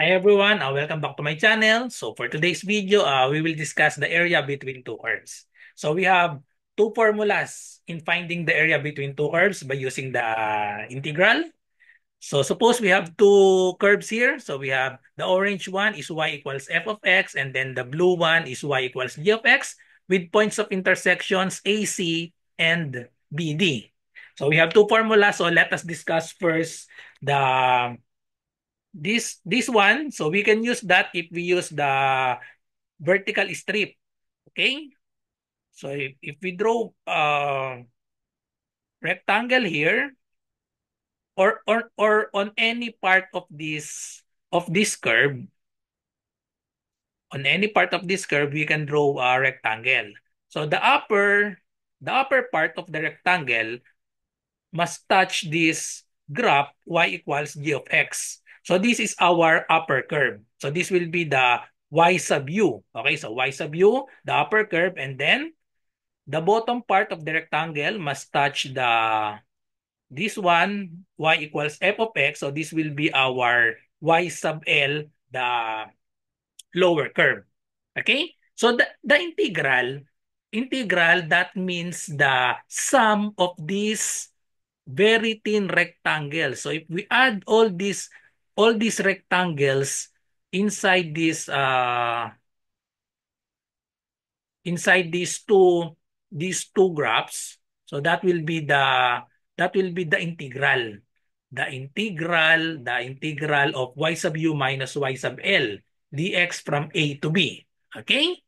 Hi everyone, welcome back to my channel. So for today's video, we will discuss the area between two curves. So we have two formulas in finding the area between two curves by using the integral. So suppose we have two curves here. So we have the orange one is y equals f of x, and then the blue one is y equals g of x with points of intersections AC and BD. So we have two formulas. So let us discuss first the this one. So we can use that if we use the vertical strip. Okay, so if we draw rectangle here, or on any part of this curve, we can draw a rectangle. So the upper part of the rectangle must touch this graph y equals g of x. So this is our upper curve. So this will be the y sub u. Okay, so y sub u, the upper curve, and then the bottom part of the rectangle must touch this one, y equals f of x. So this will be our y sub l, the lower curve. Okay? So the integral, that means the sum of these very thin rectangle. So if we add all these rectangles inside these two graphs, so that will be the integral. The integral of y sub u minus y sub l dx from A to B. Okay?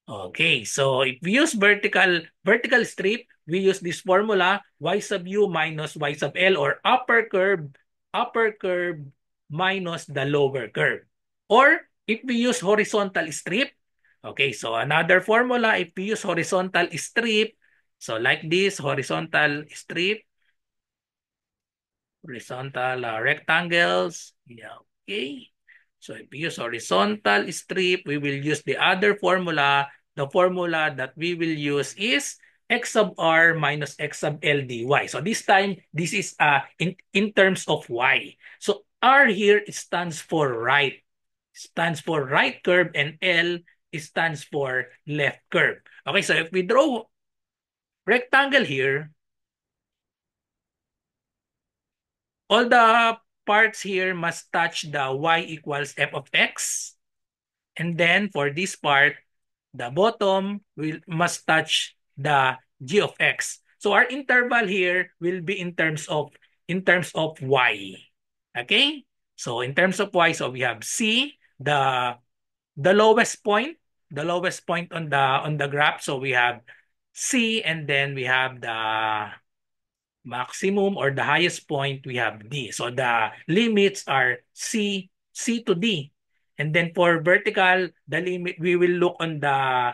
Okay, so if we use vertical strip, we use this formula y sub u minus y sub l, or upper curve minus the lower curve. Or if we use horizontal strip, okay, so another formula, if we use horizontal strip, so like this horizontal strip, horizontal rectangles, yeah, okay. So if we use horizontal strip, we will use the other formula. The formula that we will use is x sub r minus x sub l dy. So this time, this is in terms of y. So r here stands for right. Stands for right curve, and L stands for left curve. Okay, so if we draw rectangle here, all the parts here must touch the y equals f of x. And then for this part, the bottom must touch the g of x. So our interval here will be in terms of y. Okay? So in terms of y, so we have C, the lowest point, on the graph. So we have C, and then we have the maximum, or the highest point, we have D. So the limits are C to D. And then for vertical, the limit, we will look on the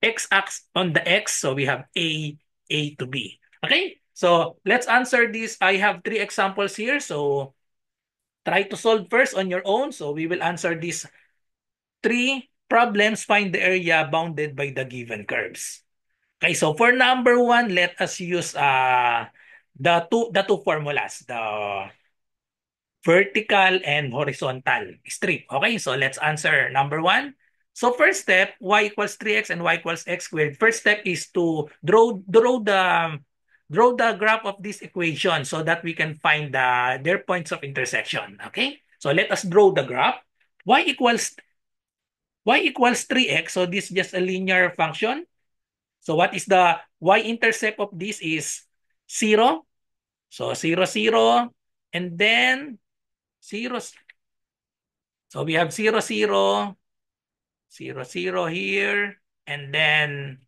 x-axis, on the x. So we have A to B. Okay? So let's answer this. I have three examples here. So try to solve first on your own. So we will answer these three problems. Find the area bounded by the given curves. Okay, so for number one, let us use the two formulas, the vertical and horizontal strip. Okay, so let's answer number one. So first step, y equals 3x and y equals x squared. First step is to draw the graph of this equation so that we can find their points of intersection. Okay, so let us draw the graph. Y equals 3x. So this is just a linear function. So what is the y-intercept of this is 0. So 0, 0, and then 0. So we have 0, 0, 0, 0 here, and then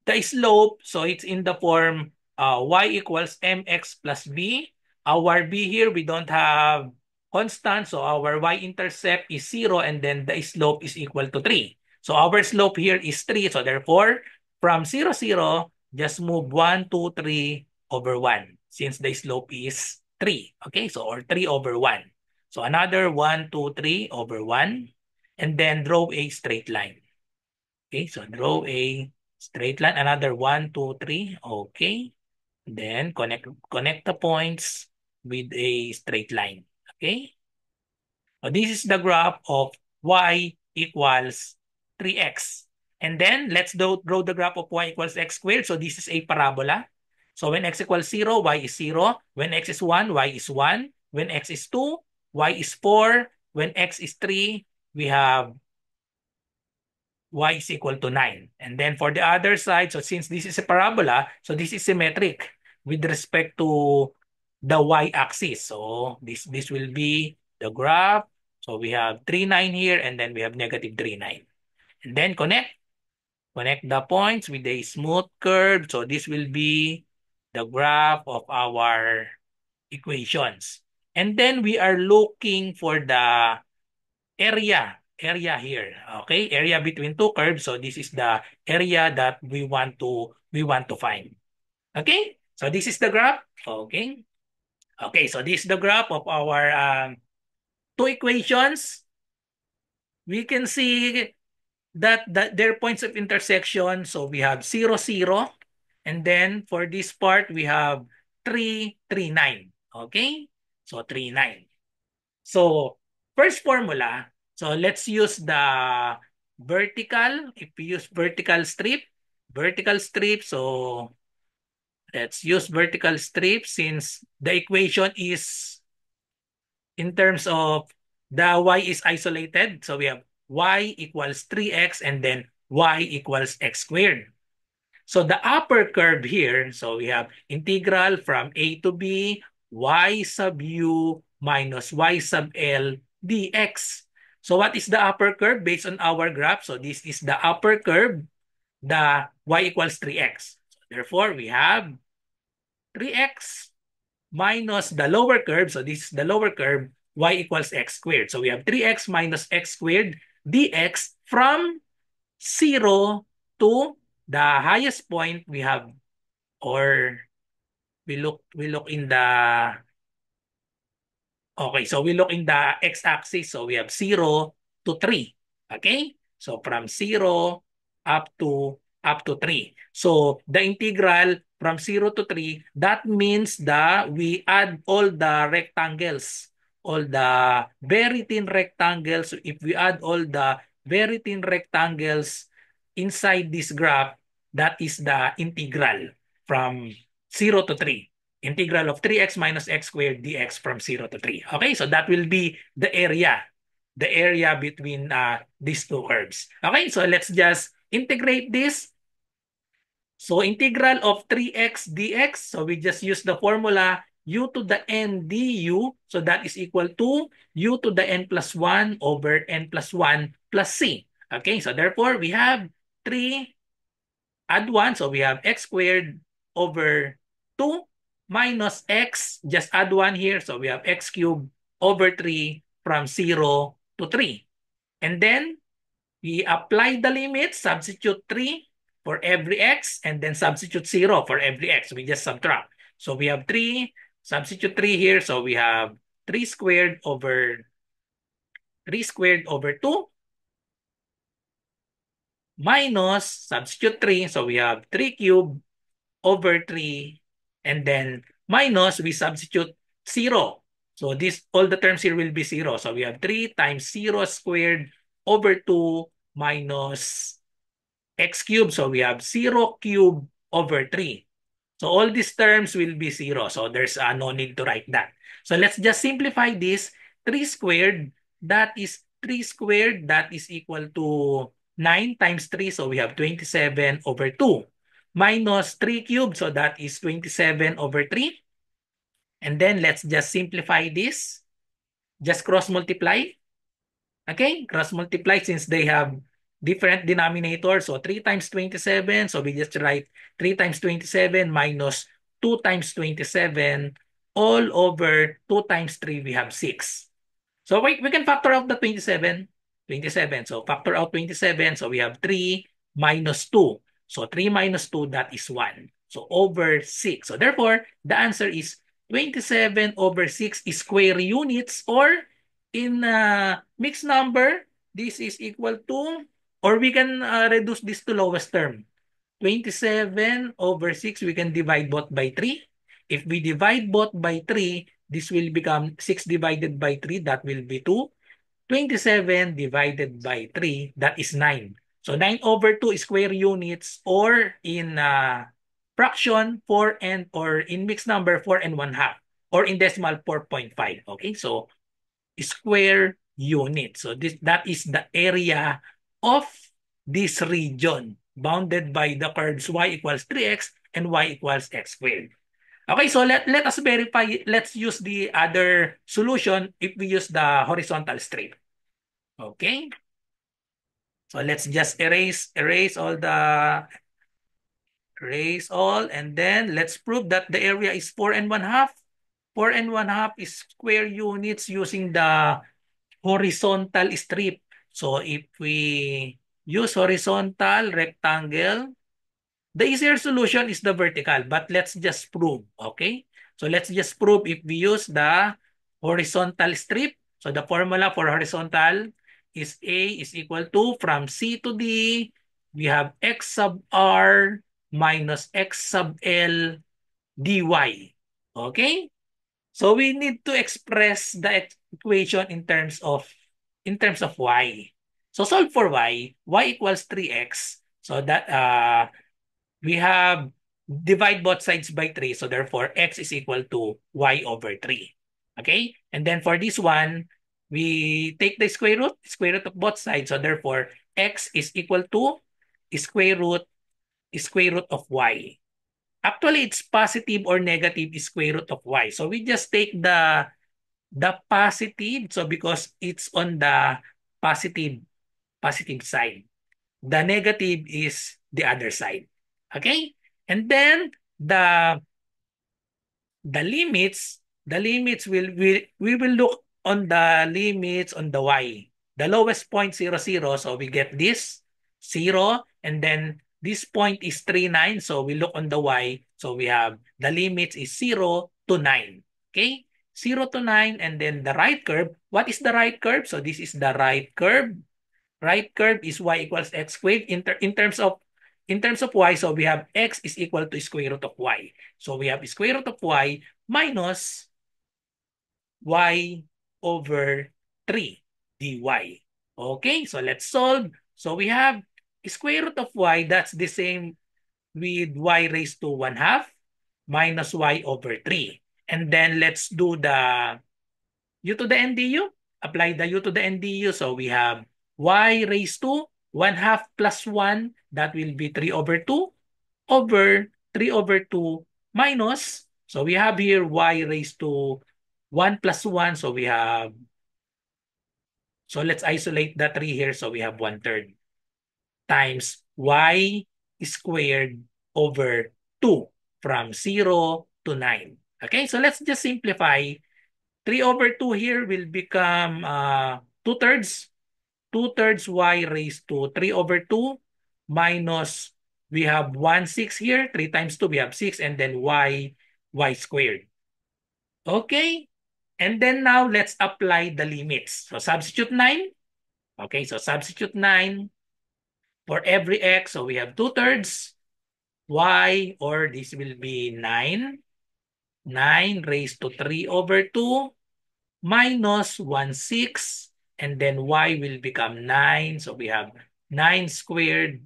the slope, so it's in the form y equals mx plus b. Our b here, we don't have constant, so our y-intercept is 0, and then the slope is equal to 3. So our slope here is 3, so therefore, from 0, 0, just move 1, 2, 3 over 1, since the slope is 3. Okay, so or 3 over 1. So another 1, 2, 3 over 1, and then draw a straight line. Okay, so draw a straight line, another 1, 2, 3. Okay. Then connect the points with a straight line. Okay. So this is the graph of y equals 3x. And then let's draw the graph of y equals x squared. So this is a parabola. So when x equals 0, y is 0. When x is 1, y is 1. When x is 2, y is 4. When x is 3, we have y is equal to 9. And then for the other side, so since this is a parabola, so this is symmetric with respect to the y-axis. So this will be the graph. So we have 3, 9 here, and then we have negative 3, 9. And then connect the points with a smooth curve. So this will be the graph of our equations. And then we are looking for the area here. Okay, area between two curves. So this is the area that we want to find. Okay, so this is the graph. Okay, so this is the graph of our two equations. We can see that their points of intersection. So we have 0, 0. And then for this part, we have 3, 3, 9. Okay, so 3, 9. So first formula, so let's use the vertical. If we use vertical strip, so let's use vertical strip since the equation is in terms of the y is isolated. So we have y equals 3x and then y equals x squared. So the upper curve here, so we have integral from a to b, y sub u minus y sub l dx. So what is the upper curve based on our graph? So this is the upper curve, the y equals 3x. So therefore, we have 3x minus the lower curve. So this is the lower curve, y equals x squared. So we have 3x minus x squared dx from 0 to the highest point we have, or we look in the, okay, so we look in the x-axis. So we have 0 to 3. Okay? So from 0 up to 3. So the integral from 0 to 3, that means that we add all the rectangles, all the very thin rectangles. So if we add all the very thin rectangles inside this graph, that is the integral from 0 to 3. Integral of 3x minus x squared dx from 0 to 3. Okay, so that will be the area between these two curves. Okay, so let's just integrate this. So integral of 3x dx, so we just use the formula u to the n du, so that is equal to u to the n plus 1 over n plus 1 plus c. Okay, so therefore we have 3, add 1, so we have x squared over 2 minus x, just add 1 here, so we have x cubed over 3 from 0 to 3. And then we apply the limit, substitute 3 for every x, and then substitute 0 for every x. We just subtract. So we have 3, substitute 3 here, so we have 3 squared over 2 minus substitute 3, so we have 3 cubed over 3, and then minus, we substitute 0. So this, all the terms here will be 0. So we have 3 times 0 squared over 2 minus x cubed. So we have 0 cubed over 3. So all these terms will be 0. So there's no need to write that. So let's just simplify this. 3 squared, that is 3 squared, that is equal to 9 times 3. So we have 27 over 2 minus 3 cubed. So that is 27 over 3. And then let's just simplify this. Just cross multiply. Okay, cross multiply since they have different denominators. So 3 times 27. So we just write 3 times 27 minus 2 times 27 all over 2 times 3, we have 6. So we can factor out the 27. 27. So factor out 27. So we have 3 minus 2. So 3 minus 2, that is 1. So over 6. So therefore, the answer is 27 over 6 is square units, or in mixed number, this is equal to, or we can reduce this to lowest term. 27 over 6, we can divide both by 3. If we divide both by 3, this will become 6 divided by 3, that will be 2. 27 divided by 3, that is 9. So 9 over 2 square units, or in fraction 4 and, or in mixed number 4 and 1 half, or in decimal 4.5. Okay, so square unit. So that is the area of this region bounded by the curves y equals 3x and y equals x squared. Okay, so let us verify. Let's use the other solution if we use the horizontal strip. Okay, so let's just erase all, and then let's prove that the area is 4 and 1 half. 4 and 1 half is square units using the horizontal strip. So if we use horizontal rectangle, the easier solution is the vertical, but let's just prove, okay? So let's just prove if we use the horizontal strip. So the formula for horizontal is A is equal to, from C to D, we have x sub R minus x sub L dy. Okay? So we need to express the equation in terms of y. So solve for y equals 3x. So that we have divide both sides by 3. So therefore, x is equal to y over 3. Okay? And then for this one, we take the square root of both sides. So therefore, x is equal to square root square root of y. Actually, it's positive or negative square root of y. So we just take the positive. So because it's on the positive side. The negative is the other side. Okay? And then the limits we will look on the limits on the y. The lowest point 0, 0. So we get this 0, and then this point is 3, 9. So we look on the y. So we have the limits is 0 to 9. Okay? 0 to 9, and then the right curve. What is the right curve? So this is the right curve. Right curve is y equals x squared in terms of y. So we have x is equal to square root of y. So we have square root of y minus y over 3 dy. Okay, so let's solve. So we have square root of y, that's the same with y raised to 1 half minus y over 3. And then let's do the u to the n du. Apply the u to the n du. So we have y raised to 1 half plus 1. That will be 3 over 2 over 3 over 2 minus. So we have here y raised to 1 plus 1. So let's isolate the 3 here. So we have 1/3 times y squared over 2 from 0 to 9. Okay, so let's just simplify. 3 over 2 here will become 2/3. 2/3 y raised to 3 over 2 minus, we have 1/6 here. 3 times 2, we have 6. And then y squared. Okay. And then now let's apply the limits. So substitute 9. Okay, so substitute 9 for every x. So we have 2/3 y, or this will be 9. 9 raised to 3 over 2 minus 1/6, and then y will become 9. So we have 9 squared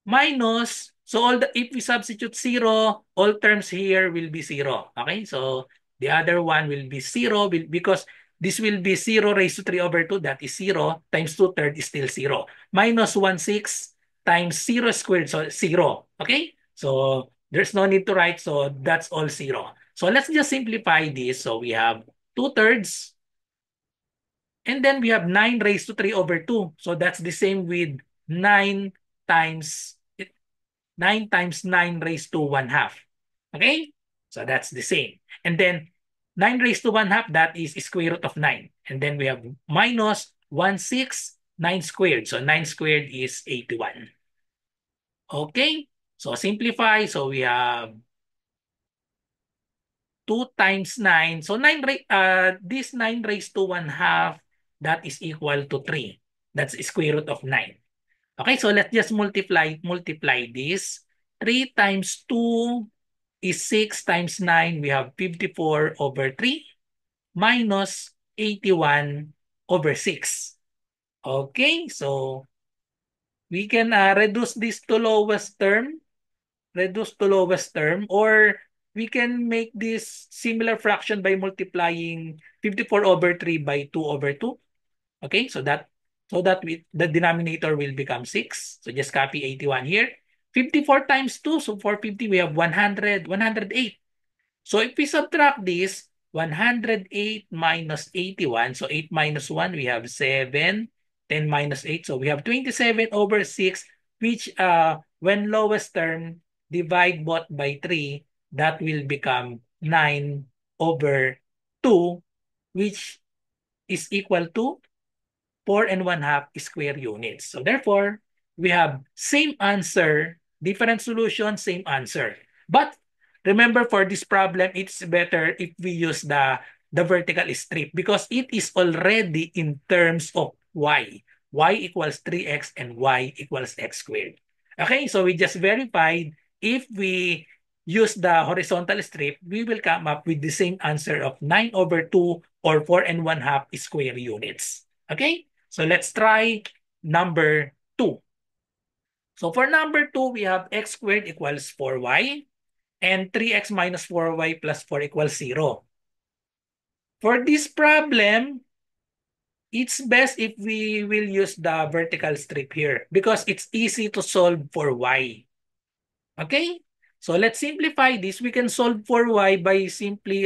minus, so if we substitute 0, all terms here will be 0. Okay, so the other one will be 0 because this will be 0 raised to 3 over 2, that is 0, times 2/3 is still 0. Minus 1/6 times 0 squared, so 0. Okay, so there's no need to write, so that's all 0. So let's just simplify this. So we have 2/3, and then we have 9 raised to 3 over 2. So that's the same with 9 times 9 times 9 raised to 1 half. Okay? So that's the same. And then 9 raised to 1 half, that is square root of 9. And then we have minus 1/6, 9 squared. So 9 squared is 81. Okay? So simplify. So we have 2 times 9. So this 9 raised to 1 half, that is equal to 3. That's square root of 9. Okay, so let's just multiply this. 3 times 2 is 6 times 9. We have 54 over 3 minus 81 over 6. Okay, so we can reduce this to lowest term, or we can make this similar fraction by multiplying 54 over 3 by 2 over 2. Okay, so that the denominator will become 6. So just copy 81 here. 54 times 2, so 450, we have 100, 108. So if we subtract this, 108 minus 81, so 8 minus 1, we have 7. 10 minus 8, so we have 27 over 6, which when lowest term, divide both by 3, that will become 9 over 2, which is equal to 4 and 1/2 square units. So therefore, we have same answer, different solution, same answer. But remember, for this problem, it's better if we use the vertical strip because it is already in terms of y. Y equals 3x and y equals x squared. Okay, so we just verified if we use the horizontal strip, we will come up with the same answer of 9 over 2 or 4 and 1/2 square units. Okay? So let's try number 2. So for number 2, we have x squared equals 4y and 3x minus 4y plus 4 equals 0. For this problem, it's best if we will use the vertical strip here because it's easy to solve for y. Okay? So let's simplify this. We can solve for y by simply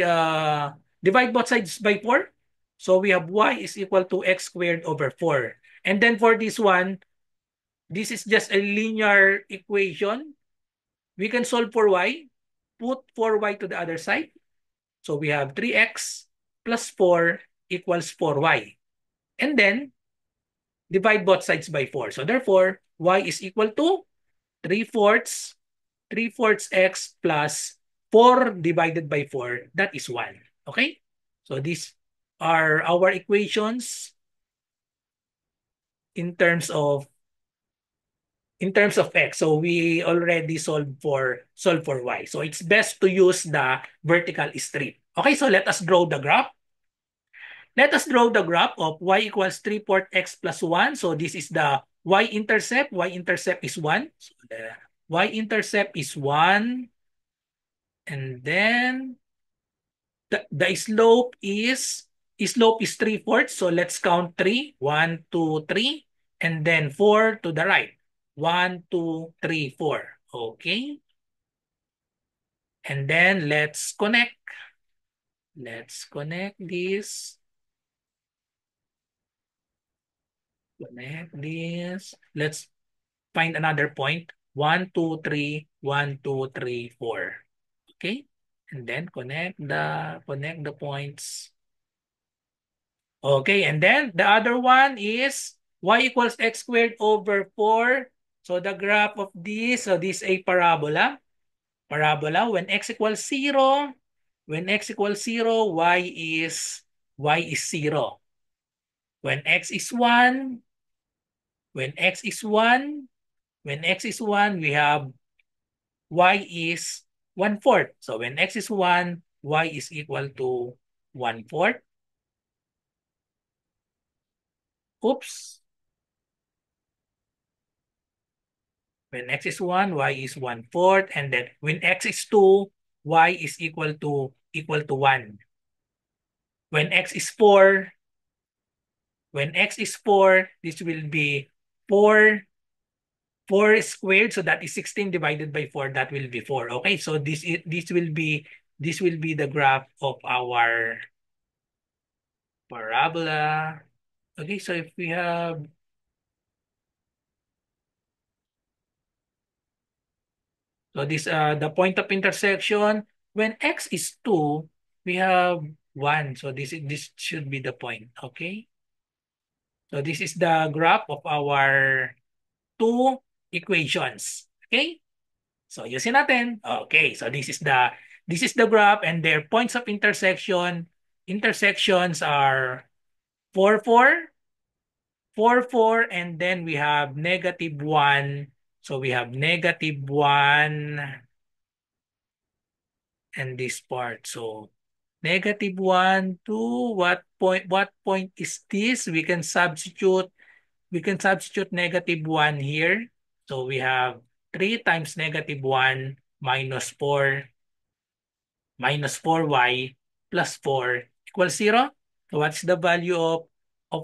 divide both sides by 4. So we have y is equal to x squared over 4. And then for this one, this is just a linear equation. We can solve for y, put 4y to the other side. So we have 3x plus 4 equals 4y. And then divide both sides by 4. So therefore, y is equal to 3/4 x plus 4 divided by 4. That is 1. Okay? So these are our equations in terms of x. So we already solved for y. So it's best to use the vertical strip. Okay, so let us draw the graph. Let us draw the graph of y equals 3/4 x plus 1. So this is the y-intercept. Y-intercept is 1. So the y-intercept is 1. And then the slope is 3/4. So let's count 3. 1, 2, 3. And then 4 to the right. 1, 2, 3, 4. Okay. And then let's connect. Let's connect this. Connect this. Let's find another point. 1, 2, 3, 1, 2, 3, 4. Okay. And then connect the points. Okay, and then the other one is y equals x squared over 4. So the graph of this, so this is a parabola. Parabola, when x equals 0, y is 0. When x is 1, when x is 1, we have y is 1/4. So when x is 1, y is equal to 1/4. Oops. When x is 1, y is 1/4. And then when x is 2, y is equal to 1. When x is 4, this will be 4 squared. So that is 16 divided by 4. That will be 4. Okay, so this will be the graph of our parabola. Okay, so if we have this the point of intersection, when x is 2, we have 1. So this should be the point. Okay. So this is the graph of our two equations. Okay. So using natin. Okay. So this is the graph and their points of intersection. Intersections are 4, 4, 4, 4, and then we have -1. So we have -1 and this part. So Negative 1 to what point is this? We can substitute negative 1 here. So we have 3 times negative 1 minus 4y plus 4 equals 0. So what's the value of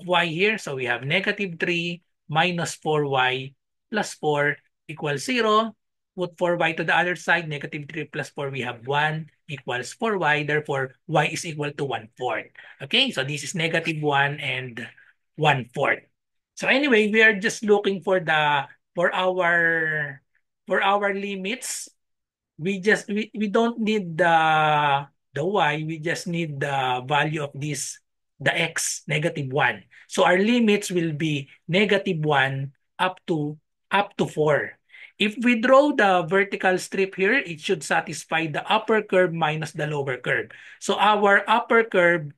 y here? So we have negative 3 minus 4y plus 4 equals 0. Put 4y to the other side, negative 3 plus 4, we have 1 equals 4y. Therefore, y is equal to 1/4. Okay, so this is negative 1 and 1/4. So anyway, we are just looking for for our for our limits. We don't need the y, we just need the value of this, the x, negative 1. So our limits will be negative 1 up to 4. If we draw the vertical strip here, it should satisfy the upper curve minus the lower curve. So our upper curve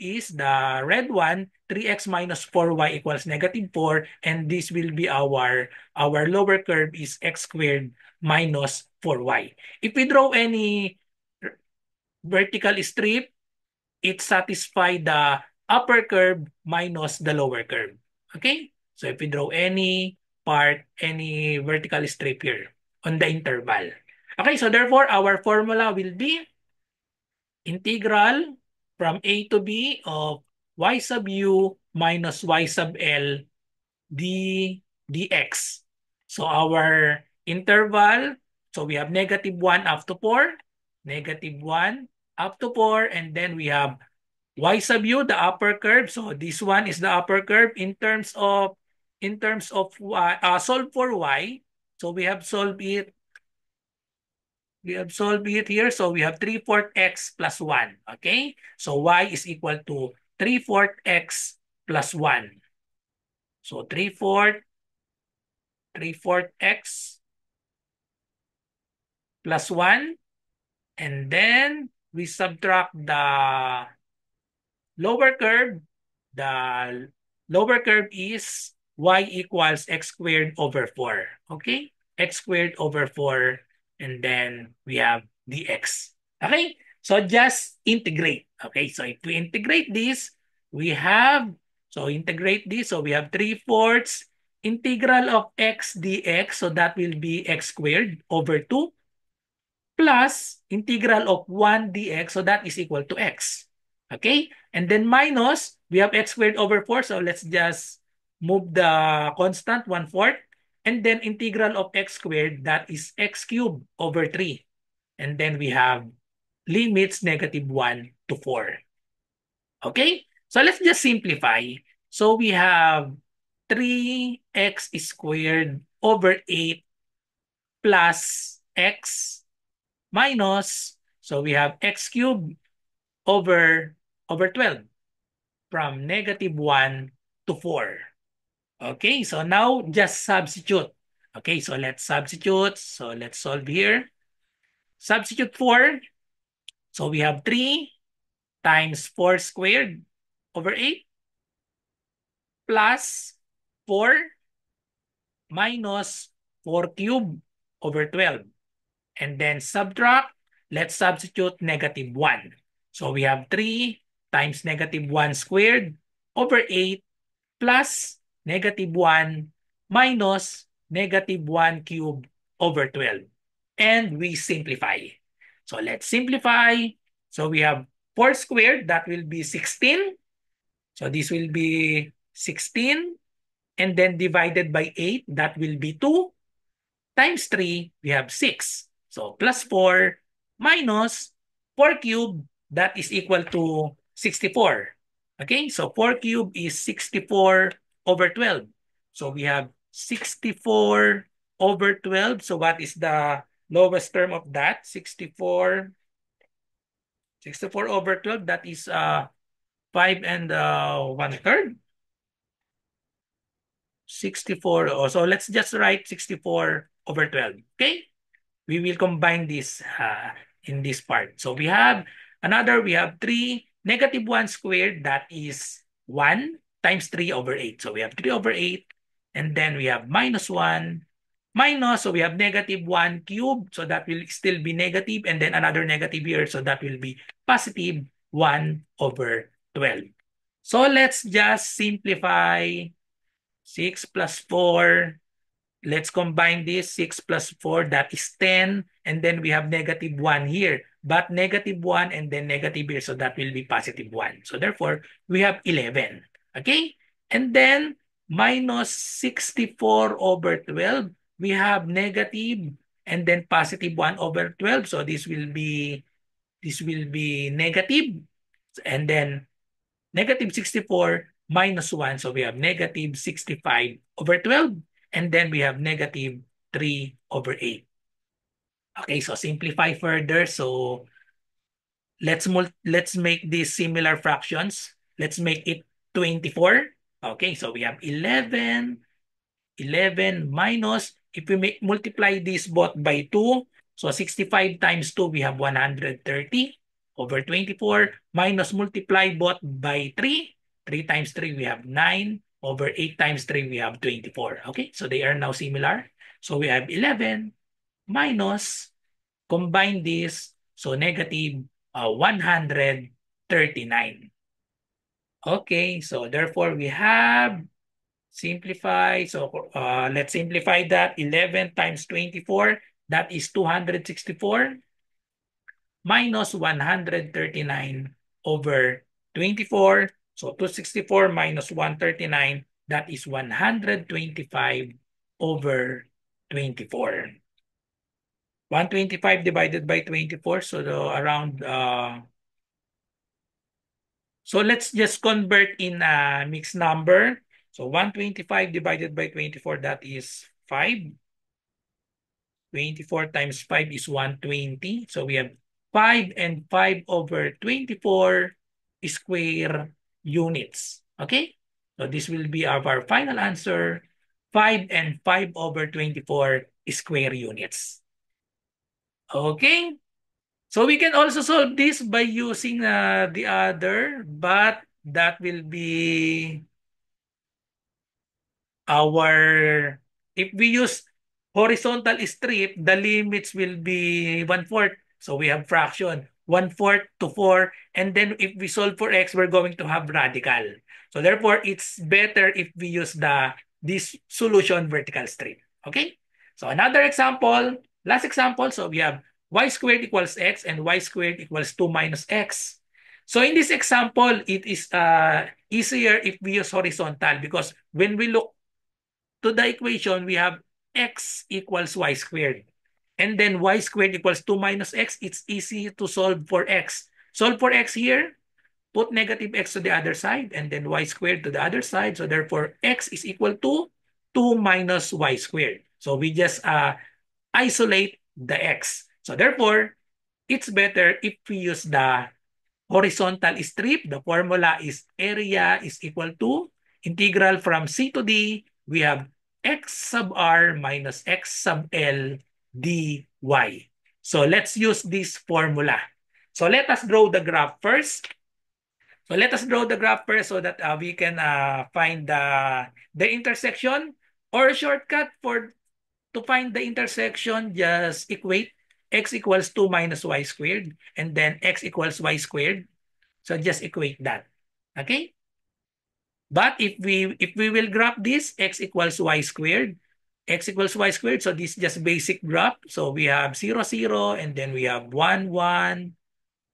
is the red one, 3x minus 4y equals negative 4, and this will be our lower curve is x squared minus 4y. If we draw any vertical strip, it satisfies the upper curve minus the lower curve. Okay? So if we draw any vertical strip here on the interval. Okay, so therefore, our formula will be integral from a to b of y sub u minus y sub l d dx. So our interval, so we have negative 1 up to 4, negative 1 up to 4, and then we have y sub u, the upper curve. So this one is the upper curve in terms of y, solve for y. So we have solved it here. So we have 3/4 x plus 1. Okay? So y is equal to 3/4 x plus 1. So 3/4 x plus 1. And then we subtract the lower curve. The lower curve is y equals x squared over 4. Okay? X squared over 4. And then we have dx. Okay? So just integrate. Okay? So if we integrate this, we have, so integrate this. So we have 3/4 integral of x dx. So that will be x squared over 2 plus integral of 1 dx. So that is equal to x. Okay? And then minus, we have x squared over 4. So let's just move the constant 1/4. And then integral of x squared, that is x cubed over 3. And then we have limits negative 1 to 4. Okay? So let's just simplify. So we have 3x squared over 8 plus x minus, so we have x cubed over 12 from negative 1 to 4. Okay, so now just substitute. Okay, so let's substitute. So let's solve here. Substitute 4. So we have 3 times 4 squared over 8 plus 4 minus 4 cubed over 12. And then subtract, let's substitute negative 1. So we have 3 times negative 1 squared over 8 plus negative 1 minus negative 1 cubed over 12. And we simplify. So let's simplify. So we have 4 squared, that will be 16. So this will be 16. And then divided by 8, that will be 2. Times 3, we have 6. So plus 4 minus 4 cubed, that is equal to 64. Okay, so 4 cubed is 64 over 12. So we have 64 over 12. So what is the lowest term of that? 64 over 12, that is 5 and 1/3. 64. Oh, so let's just write 64 over 12. Okay? We will combine this in this part. So we have 3, negative 1 squared, that is 1 times 3 over 8. So we have 3 over 8. And then we have minus 1 minus, so we have negative 1 cubed, so that will still be negative, and then another negative here, so that will be positive 1 over 12. So let's just simplify 6 plus 4. Let's combine this. 6 plus 4, that is 10. And then we have negative 1 here. But negative 1 and then negative here, so that will be positive 1. So therefore, we have 11. Okay? And then minus 64 over 12. We have negative and then positive 1 over 12. So this will be negative. And then negative 64 minus 1. So we have negative 65 over 12. And then we have negative 3 over 8. Okay, so simplify further. So let's make these similar fractions. Let's make it 24. Okay, so we have 11 minus, if we multiply this both by 2, so 65 times 2, we have 130 over 24, minus multiply both by 3. 3 times 3, we have 9 over 8 times 3, we have 24. Okay, so they are now similar. So we have 11 minus, combine this, so negative 139. Okay, so therefore we have simplify. So let's simplify that. 11 times 24, that is 264 minus 139 over 24. So 264 minus 139, that is 125 over 24. 125 divided by 24, so around so let's just convert in a mixed number. So 125 divided by 24, that is 5. 24 times 5 is 120. So we have 5 and 5 over 24 square units. Okay? So this will be our final answer. 5 and 5 over 24 square units. Okay? So we can also solve this by using the other, but that will be our, if we use horizontal strip, the limits will be 1/4. So we have fraction 1/4 to 4. And then if we solve for x, we're going to have radical. So therefore, it's better if we use this solution vertical strip. Okay? So another example, last example. So we have y squared equals x and y squared equals 2 minus x. So in this example, it is easier if we use horizontal, because when we look to the equation, we have x equals y squared. And then y squared equals 2 minus x. It's easy to solve for x. Solve for x here. Put negative x to the other side and then y squared to the other side. So therefore, x is equal to 2 minus y squared. So we just isolate the x. So therefore, it's better if we use the horizontal strip. The formula is area is equal to integral from c to d. We have x sub r minus x sub l dy. So let's use this formula. So let us draw the graph first. So let us draw the graph first so that we can find the intersection, or shortcut for to find the intersection. Just equate x equals 2 minus y squared and then x equals y squared. So just equate that. Okay? But if we will graph this, x equals y squared, x equals y squared, so this is just basic graph. So we have 0, 0, and then we have 1, 1,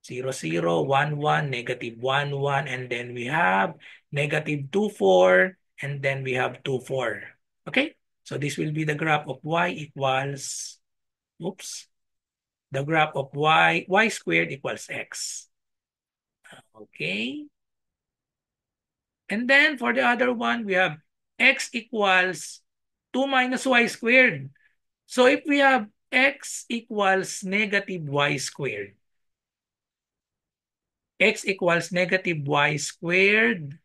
0, 0, 1, 1, negative 1, 1, and then we have negative 2, 4, and then we have 2, 4. Okay? So this will be the graph of y equals, oops, the graph of y squared equals x. Okay? And then for the other one, we have x equals 2 minus y squared. So if we have x equals negative y squared, x equals negative y squared,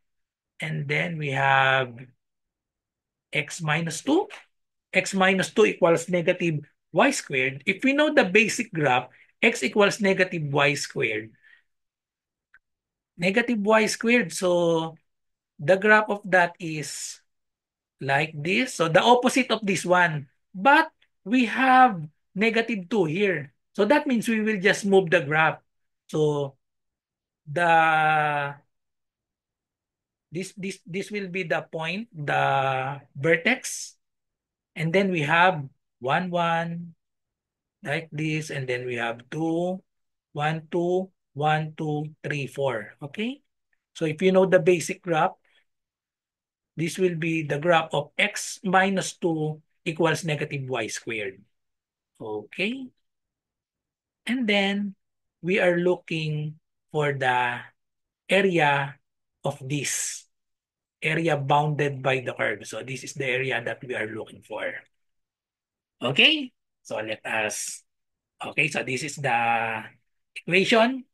and then we have x minus 2. X minus 2 equals negative y squared. If we know the basic graph, x equals negative y squared. Negative y squared. So the graph of that is like this. So the opposite of this one. but we have negative 2 here. So that means we will just move the graph. So the this will be the point, the vertex, and then we have 1 1 like this, and then we have 2 1 2 1 2 3 4. Okay, so if you know the basic graph, this will be the graph of x minus 2 equals negative y squared. Okay, and then we are looking for the area of this area bounded by the curve. So this is the area that we are looking for. Okay, so let us, okay, so this is the equation.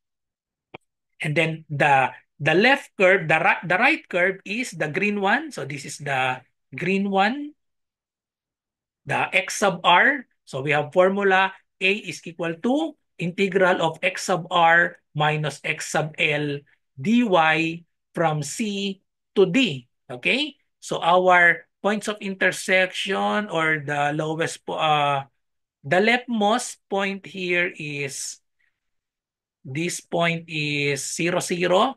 And then the left curve, the right curve is the green one. So this is the green one, the x sub r. So we have formula a is equal to integral of x sub r minus x sub l dy from C to D. Okay? So our points of intersection, or the leftmost point here is, this point is 0 0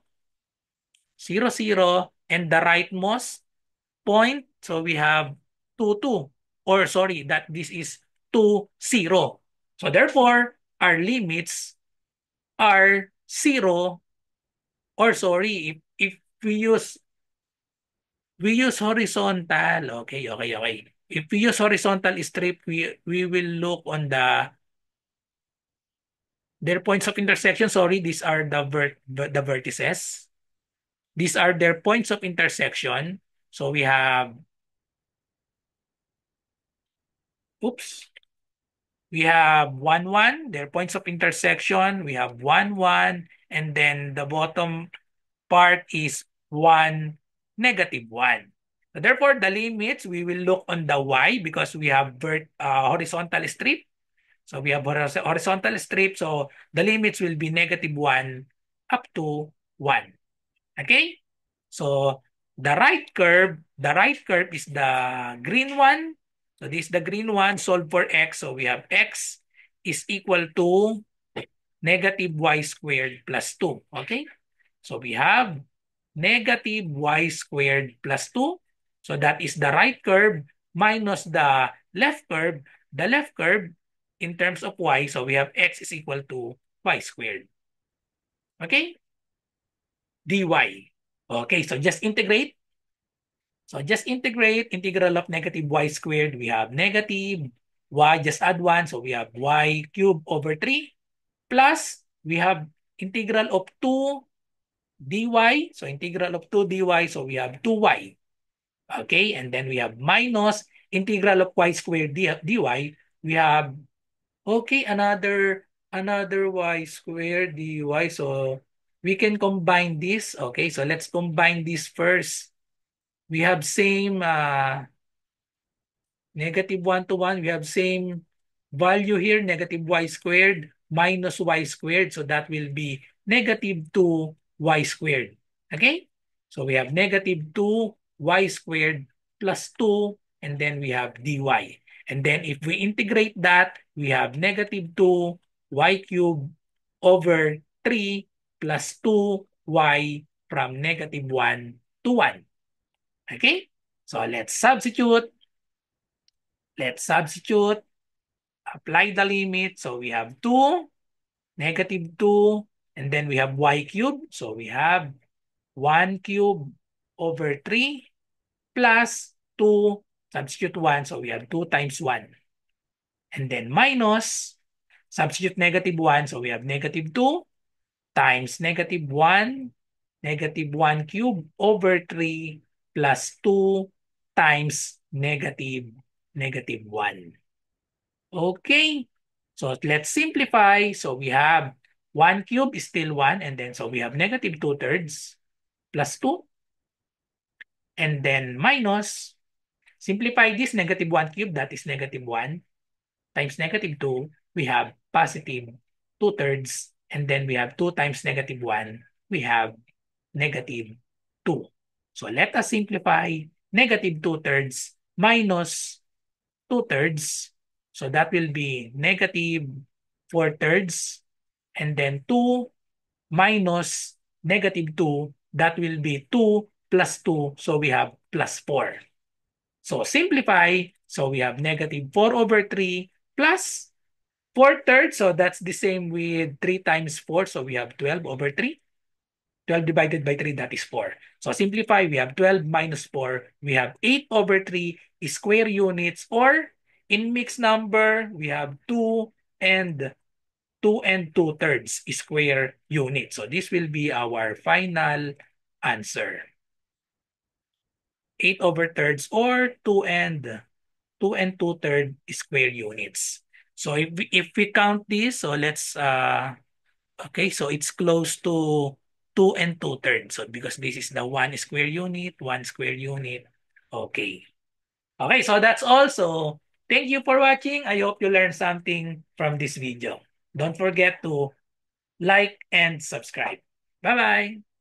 0 0, and the rightmost point, so we have 2 2, or sorry, that this is 2 0. So therefore our limits are 0, or sorry, if we use horizontal. Okay, okay, okay. If we use horizontal strip, we will look on their points of intersection. Sorry, these are the vertices. These are their points of intersection. So we have, oops, we have 1 1, their points of intersection. We have 1 1, and then the bottom part is 1 negative 1. So therefore, the limits, we will look on the y because we have horizontal strip. So we have horizontal strip. So the limits will be negative 1 up to 1. Okay? So the right curve is the green one. So this is the green one. Solve for x. So we have x is equal to negative y squared plus 2. Okay? So we have negative y squared plus 2. So that is the right curve minus the left curve. The left curve in terms of y, so we have x is equal to y squared. Okay? dy. Okay, so just integrate. So just integrate integral of negative y squared. We have negative y, just add 1. So we have y cubed over 3 plus we have integral of 2 dy. So integral of 2 dy. So we have 2y. Okay, and then we have minus integral of y squared dy. We have, okay, another y squared dy. So we can combine this. Okay, so let's combine this first. We have same negative 1 to 1. We have same value here, negative y squared minus y squared. So that will be negative 2y squared. Okay? So we have negative 2y squared plus 2, and then we have dy. And then if we integrate that, we have negative 2y cubed over 3 plus 2y from negative 1 to 1. Okay? So let's substitute, apply the limit. So we have 2, negative 2, and then we have y cubed. So we have 1 cubed over 3 plus 2, substitute 1. So we have 2 times 1. And then minus, substitute negative 1. So we have negative 2 times negative 1, negative 1 cubed over 3 plus 2 times negative 1. Okay. So let's simplify. So we have 1 cube is still 1. And then so we have negative 2/3 plus 2. And then minus. Simplify this negative 1 cube. That is negative 1 times negative 2. We have positive 2/3. And then we have 2 times negative 1. We have negative 2. So let us simplify negative 2/3 minus 2/3. So that will be negative 4/3. And then 2 minus negative 2, that will be 2 plus 2. So we have plus 4. So simplify. So we have negative 4 over 3 plus 4/3. So that's the same with 3 times 4. So we have 12 over 3. 12 divided by 3, that is 4. So simplify, we have 12 minus 4. We have 8 over 3 square units, or in mixed number, we have and 2 and 2/3 square units. So this will be our final answer. 8 over thirds, or 2 and 2/3 square units. So if we count this, so let's okay, so it's close to 2 and 2/3. So because this is the 1 square unit, 1 square unit. Okay. Okay, so that's all. So thank you for watching. I hope you learned something from this video. Don't forget to like and subscribe. Bye-bye.